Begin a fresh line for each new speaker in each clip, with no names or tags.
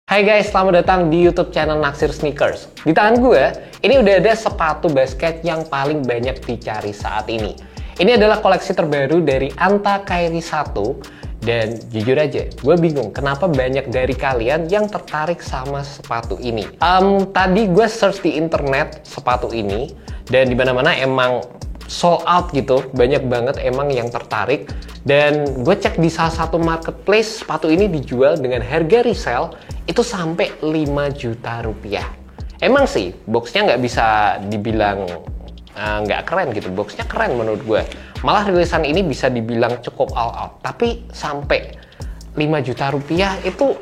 Hai guys, selamat datang di YouTube channel Naksir Sneakers. Di tangan gue, ini udah ada sepatu basket yang paling banyak dicari saat ini. Ini adalah koleksi terbaru dari Anta Kairi 1. Dan jujur aja, gue bingung kenapa banyak dari kalian yang tertarik sama sepatu ini. Tadi gue search di internet sepatu ini, dan dimana-mana emang sold out gitu, banyak banget emang yang tertarik. Dan gue cek di salah satu marketplace, sepatu ini dijual dengan harga resell itu sampai 5 juta rupiah. Emang sih boxnya nggak bisa dibilang nggak keren gitu, boxnya keren menurut gue. Malah rilisan ini bisa dibilang cukup all out, tapi sampai 5 juta rupiah itu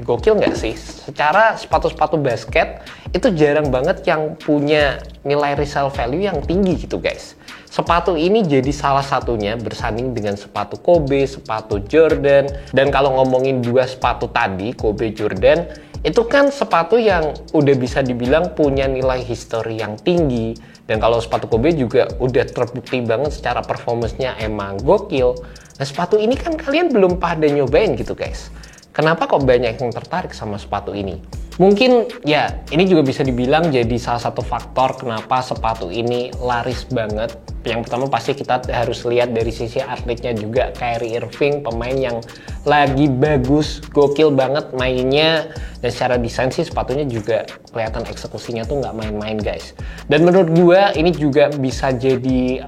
gokil nggak sih? Secara sepatu-sepatu basket itu jarang banget yang punya nilai resale value yang tinggi gitu guys. Sepatu ini jadi salah satunya bersanding dengan sepatu Kobe, sepatu Jordan. Dan kalau ngomongin dua sepatu tadi, Kobe, Jordan, itu kan sepatu yang udah bisa dibilang punya nilai history yang tinggi. Dan kalau sepatu Kobe juga udah terbukti banget secara performance-nya emang gokil. Nah sepatu ini kan kalian belum pada nyobain gitu guys. Kenapa kok banyak yang tertarik sama sepatu ini? Mungkin ya ini juga bisa dibilang jadi salah satu faktor kenapa sepatu ini laris banget. Yang pertama pasti kita harus lihat dari sisi atletnya juga. Kyrie Irving, pemain yang lagi bagus, gokil banget mainnya. Dan secara desain sih sepatunya juga kelihatan eksekusinya tuh nggak main-main guys. Dan menurut gua ini juga bisa jadi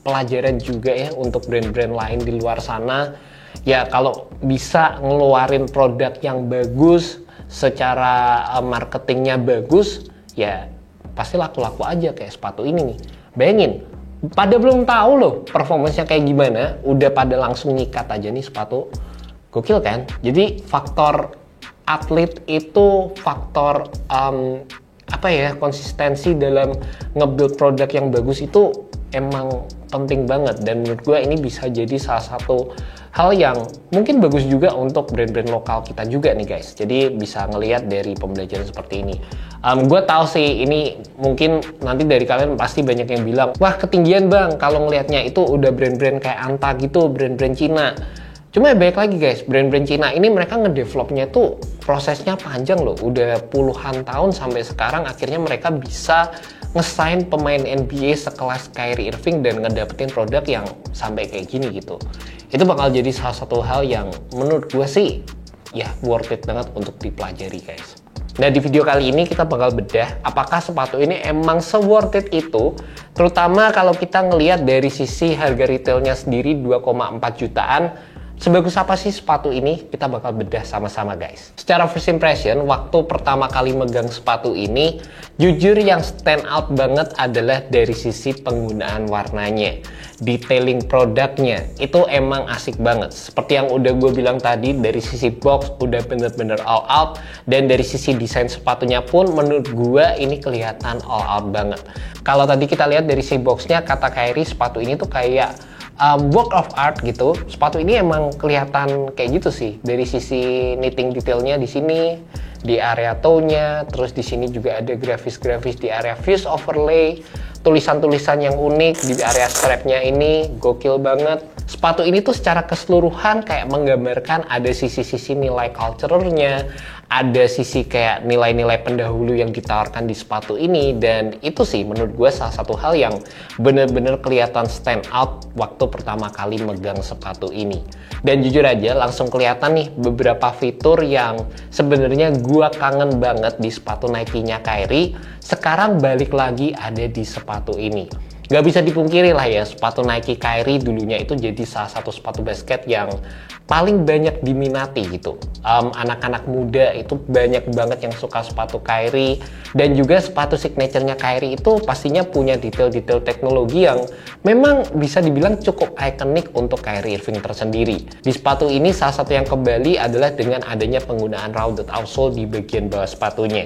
pelajaran juga ya untuk brand-brand lain di luar sana. Ya kalau bisa ngeluarin produk yang bagus, secara marketingnya bagus, ya pasti laku-laku aja kayak sepatu ini nih. Bayangin, pada belum tahu loh performance-nya kayak gimana, udah pada langsung nyikat aja nih sepatu. Gokil kan? Jadi faktor atlet itu faktor konsistensi dalam nge-build produk yang bagus itu emang penting banget. Dan menurut gue ini bisa jadi salah satu hal yang mungkin bagus juga untuk brand-brand lokal kita juga nih guys. Jadi bisa ngelihat dari pembelajaran seperti ini. Gue tahu sih ini mungkin nanti dari kalian pasti banyak yang bilang, wah ketinggian bang kalau ngelihatnya itu udah brand-brand kayak Anta gitu, brand-brand Cina. Cuma ya baik lagi guys, brand-brand Cina ini mereka ngedevelopnya tuh prosesnya panjang loh. Udah puluhan tahun sampai sekarang akhirnya mereka bisa nge-sign pemain NBA sekelas Kyrie Irving dan ngedapetin produk yang sampai kayak gini gitu. Itu bakal jadi salah satu hal yang menurut gue sih ya worth it banget untuk dipelajari guys. Nah di video kali ini kita bakal bedah apakah sepatu ini emang se-worth it itu, terutama kalau kita ngelihat dari sisi harga retailnya sendiri 2,4 jutaan. Sebagus apa sih sepatu ini? Kita bakal bedah sama-sama guys. Secara first impression, waktu pertama kali megang sepatu ini, jujur yang stand out banget adalah dari sisi penggunaan warnanya. Detailing produknya, itu emang asik banget. Seperti yang udah gue bilang tadi, dari sisi box udah bener-bener all out. Dan dari sisi desain sepatunya pun menurut gue ini kelihatan all out banget. Kalau tadi kita lihat dari sisi boxnya, kata Kyrie sepatu ini tuh kayak work of art gitu. Sepatu ini emang kelihatan kayak gitu sih dari sisi knitting detailnya di sini, di area toe-nya, terus di sini juga ada grafis-grafis di area fuse overlay, tulisan-tulisan yang unik di area strapnya ini gokil banget. Sepatu ini tuh secara keseluruhan kayak menggambarkan ada sisi-sisi nilai culture-nya, ada sisi kayak nilai-nilai pendahulu yang ditawarkan di sepatu ini. Dan itu sih menurut gue salah satu hal yang bener-bener kelihatan stand out waktu pertama kali megang sepatu ini. Dan jujur aja langsung kelihatan nih beberapa fitur yang sebenarnya gue kangen banget di sepatu Nike-nya Kyrie, sekarang balik lagi ada di sepatu ini. Gak bisa dipungkiri lah ya, sepatu Nike Kyrie dulunya itu jadi salah satu sepatu basket yang paling banyak diminati gitu. Anak-anak muda itu banyak banget yang suka sepatu Kyrie. Dan juga sepatu signature-nya Kyrie itu pastinya punya detail-detail teknologi yang memang bisa dibilang cukup ikonik untuk Kyrie Irving tersendiri. Di sepatu ini salah satu yang kembali adalah dengan adanya penggunaan rounded outsole di bagian bawah sepatunya.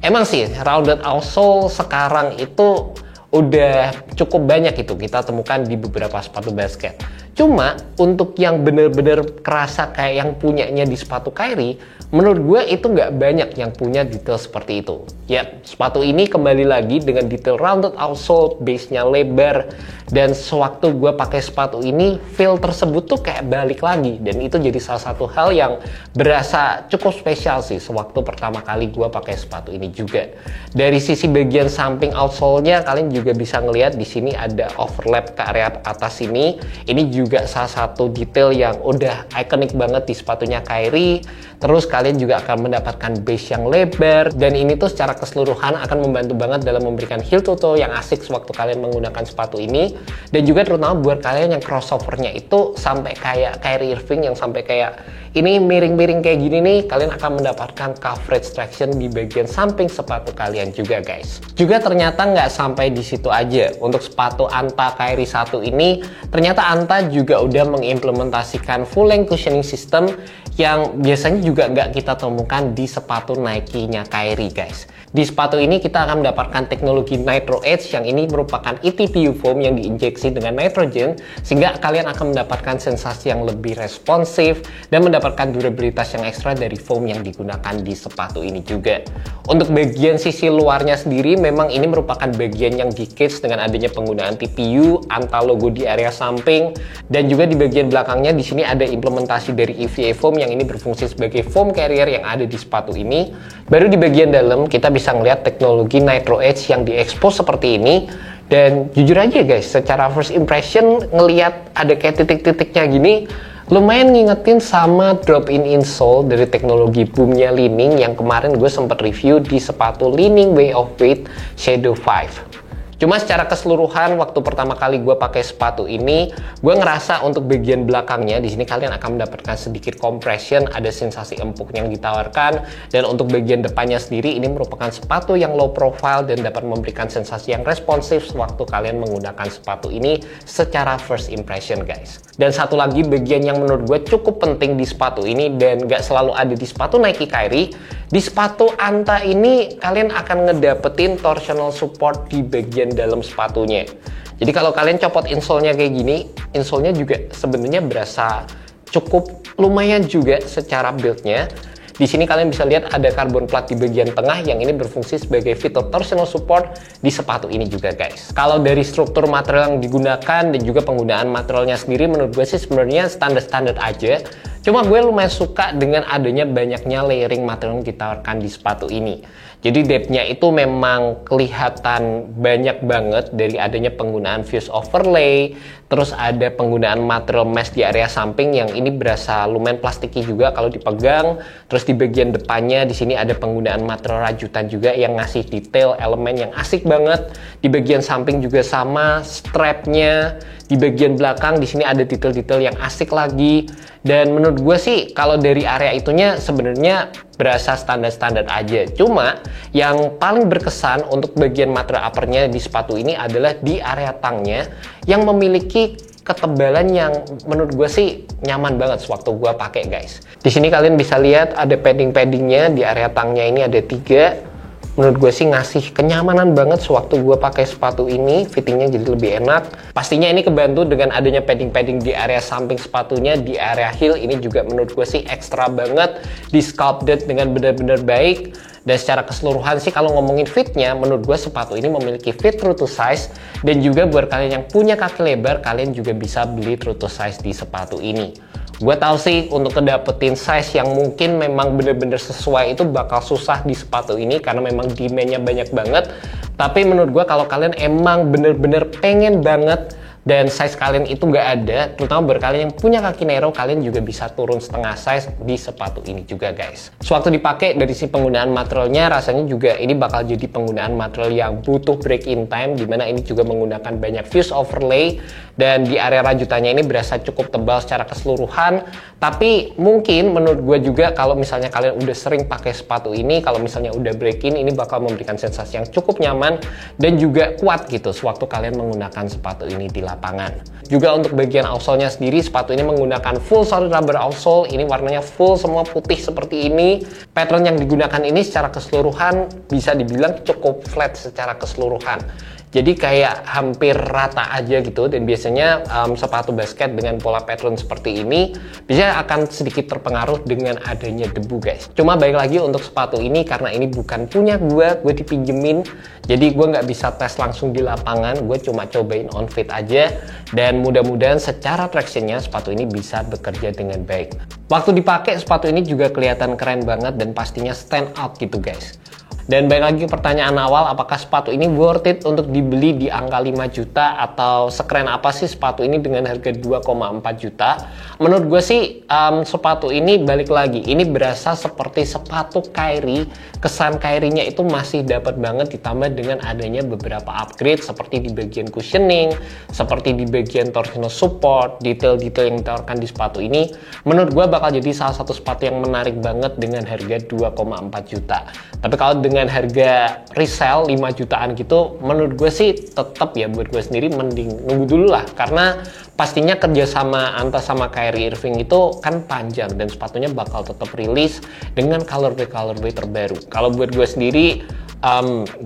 Emang sih rounded outsole sekarang itu udah cukup banyak itu kita temukan di beberapa sepatu basket. Cuma untuk yang bener-bener kerasa kayak yang punyanya di sepatu Kyrie, menurut gue itu nggak banyak yang punya detail seperti itu. Ya, sepatu ini kembali lagi dengan detail rounded outsole, base-nya lebar, dan sewaktu gue pakai sepatu ini, feel tersebut tuh kayak balik lagi, dan itu jadi salah satu hal yang berasa cukup spesial sih sewaktu pertama kali gue pakai sepatu ini juga. Dari sisi bagian samping outsole-nya, kalian juga bisa ngelihat di sini ada overlap ke area atas ini. Ini juga salah satu detail yang udah ikonik banget di sepatunya Kyrie. Terus kalian juga akan mendapatkan base yang lebar, dan ini tuh secara keseluruhan akan membantu banget dalam memberikan heel to toe yang asik sewaktu kalian menggunakan sepatu ini. Dan juga terutama buat kalian yang crossovernya itu sampai kayak Kyrie Irving yang sampai kayak ini miring-miring kayak gini nih, kalian akan mendapatkan coverage traction di bagian samping sepatu kalian juga guys. Juga ternyata nggak sampai di situ aja. Untuk sepatu Anta Kyrie 1 ini, ternyata Anta juga udah mengimplementasikan full length cushioning system yang biasanya juga nggak kita temukan di sepatu Nike-nya Kyrie guys. Di sepatu ini kita akan mendapatkan teknologi Nitro Edge yang ini merupakan ETPU foam yang diinjeksi dengan nitrogen, sehingga kalian akan mendapatkan sensasi yang lebih responsif dan mendapatkan durabilitas yang ekstra dari foam yang digunakan di sepatu ini juga. Untuk bagian sisi luarnya sendiri, memang ini merupakan bagian yang di-cage dengan adanya penggunaan TPU, Anta logo di area samping, dan juga di bagian belakangnya di sini ada implementasi dari EVA foam yang ini berfungsi sebagai foam carrier yang ada di sepatu ini. Baru di bagian dalam kita bisa ngelihat teknologi Nitro Edge yang diekspos seperti ini. Dan jujur aja guys, secara first impression ngelihat ada kayak titik-titiknya gini, lumayan ngingetin sama drop-in insole dari teknologi boomnya Li-Ning yang kemarin gue sempat review di sepatu Li-Ning Way of Weight Shadow 5. Cuma secara keseluruhan waktu pertama kali gue pakai sepatu ini, gue ngerasa untuk bagian belakangnya di sini kalian akan mendapatkan sedikit compression, ada sensasi empuk yang ditawarkan, dan untuk bagian depannya sendiri ini merupakan sepatu yang low profile dan dapat memberikan sensasi yang responsif waktu kalian menggunakan sepatu ini secara first impression guys. Dan satu lagi bagian yang menurut gue cukup penting di sepatu ini dan gak selalu ada di sepatu Nike Kyrie, di sepatu Anta ini kalian akan ngedapetin torsional support di bagian dalam sepatunya. Jadi kalau kalian copot insole-nya kayak gini, insole-nya juga sebenarnya berasa cukup lumayan juga secara build-nya. Di sini kalian bisa lihat ada carbon plat di bagian tengah yang ini berfungsi sebagai fitur torsional support di sepatu ini juga guys. Kalau dari struktur material yang digunakan dan juga penggunaan materialnya sendiri, menurut gue sih sebenarnya standar-standar aja. Cuma gue lumayan suka dengan adanya banyaknya layering material yang ditawarkan di sepatu ini. Jadi depth-nya itu memang kelihatan banyak banget dari adanya penggunaan fuse overlay, terus ada penggunaan material mesh di area samping yang ini berasa lumayan plastiki juga kalau dipegang. Terus di bagian depannya di sini ada penggunaan material rajutan juga yang ngasih detail elemen yang asik banget. Di bagian samping juga sama, strapnya. Di bagian belakang di sini ada detail-detail yang asik lagi. Dan menurut gue sih kalau dari area itunya sebenarnya berasa standar-standar aja. Cuma yang paling berkesan untuk bagian material uppernya di sepatu ini adalah di area tangnya yang memiliki ketebalan yang menurut gue sih nyaman banget sewaktu gue pakai guys. Di sini kalian bisa lihat ada padding-paddingnya di area tangnya ini ada 3. Menurut gue sih ngasih kenyamanan banget sewaktu gue pakai sepatu ini, fittingnya jadi lebih enak. Pastinya ini kebantu dengan adanya padding-padding di area samping sepatunya, di area heel ini juga menurut gue sih ekstra banget, di sculpted dengan benar-benar baik. Dan secara keseluruhan sih kalau ngomongin fitnya, menurut gue sepatu ini memiliki fit true to size. Dan juga buat kalian yang punya kaki lebar, kalian juga bisa beli true to size di sepatu ini. Gue tahu sih untuk ngedapetin size yang mungkin memang bener-bener sesuai itu bakal susah di sepatu ini karena memang demand-nya banyak banget. Tapi menurut gue kalau kalian emang bener-bener pengen banget dan size kalian itu nggak ada, terutama buat kalian yang punya kaki narrow, kalian juga bisa turun setengah size di sepatu ini juga guys. Sewaktu dipakai dari si penggunaan materialnya, rasanya juga ini bakal jadi penggunaan material yang butuh break in time, dimana ini juga menggunakan banyak fuse overlay, dan di area rajutannya ini berasa cukup tebal secara keseluruhan. Tapi mungkin menurut gue juga kalau misalnya kalian udah sering pakai sepatu ini, kalau misalnya udah break in, ini bakal memberikan sensasi yang cukup nyaman dan juga kuat gitu sewaktu kalian menggunakan sepatu ini di lapangan. Juga untuk bagian outsole-nya sendiri, sepatu ini menggunakan full solid rubber outsole. Ini warnanya full semua putih seperti ini. Pattern yang digunakan ini secara keseluruhan bisa dibilang cukup flat secara keseluruhan. Jadi kayak hampir rata aja gitu, dan biasanya sepatu basket dengan pola pattern seperti ini bisa akan sedikit terpengaruh dengan adanya debu guys. Cuma baik lagi untuk sepatu ini karena ini bukan punya gue dipinjemin, jadi gue nggak bisa tes langsung di lapangan, gue cuma cobain on fit aja, dan mudah-mudahan secara tractionnya sepatu ini bisa bekerja dengan baik. Waktu dipakai sepatu ini juga kelihatan keren banget dan pastinya stand out gitu guys. Dan balik lagi ke pertanyaan awal, apakah sepatu ini worth it untuk dibeli di angka 5 juta atau sekeren apa sih sepatu ini dengan harga 2,4 juta? Menurut gue sih sepatu ini balik lagi, ini berasa seperti sepatu Kyrie. Kesan Kyrie-nya itu masih dapat banget, ditambah dengan adanya beberapa upgrade seperti di bagian cushioning, seperti di bagian torsional support, detail-detail yang ditawarkan di sepatu ini. Menurut gue bakal jadi salah satu sepatu yang menarik banget dengan harga 2,4 juta. Tapi kalau dengan harga resell 5 jutaan gitu, menurut gue sih tetap ya, buat gue sendiri mending nunggu dulu lah, karena pastinya kerjasama Anta sama Kyrie Irving itu kan panjang dan sepatunya bakal tetap rilis dengan colorway terbaru. Kalau buat gue sendiri,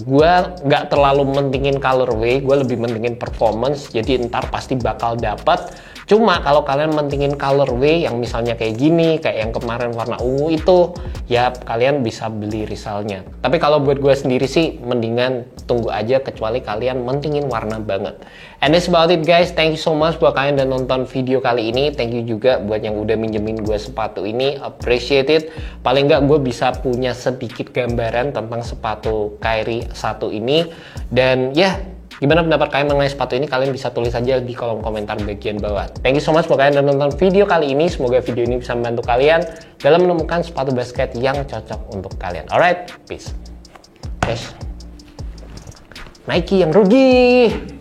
gue nggak terlalu mentingin colorway, gue lebih mentingin performance, jadi ntar pasti bakal dapat. Cuma kalau kalian mentingin colorway yang misalnya kayak gini, kayak yang kemarin warna ungu itu, ya kalian bisa beli resellnya. Tapi kalau buat gue sendiri sih mendingan tunggu aja, kecuali kalian mentingin warna banget. And that's about it guys, thank you so much buat kalian udah nonton video kali ini. Thank you juga buat yang udah minjemin gue sepatu ini, appreciate it. Paling nggak gue bisa punya sedikit gambaran tentang sepatu Kyrie 1 ini. Dan ya, gimana pendapat kalian mengenai sepatu ini? Kalian bisa tulis aja di kolom komentar bagian bawah. Thank you so much buat kalian yang nonton video kali ini. Semoga video ini bisa membantu kalian dalam menemukan sepatu basket yang cocok untuk kalian. Alright, peace. Guys, Nike yang rugi.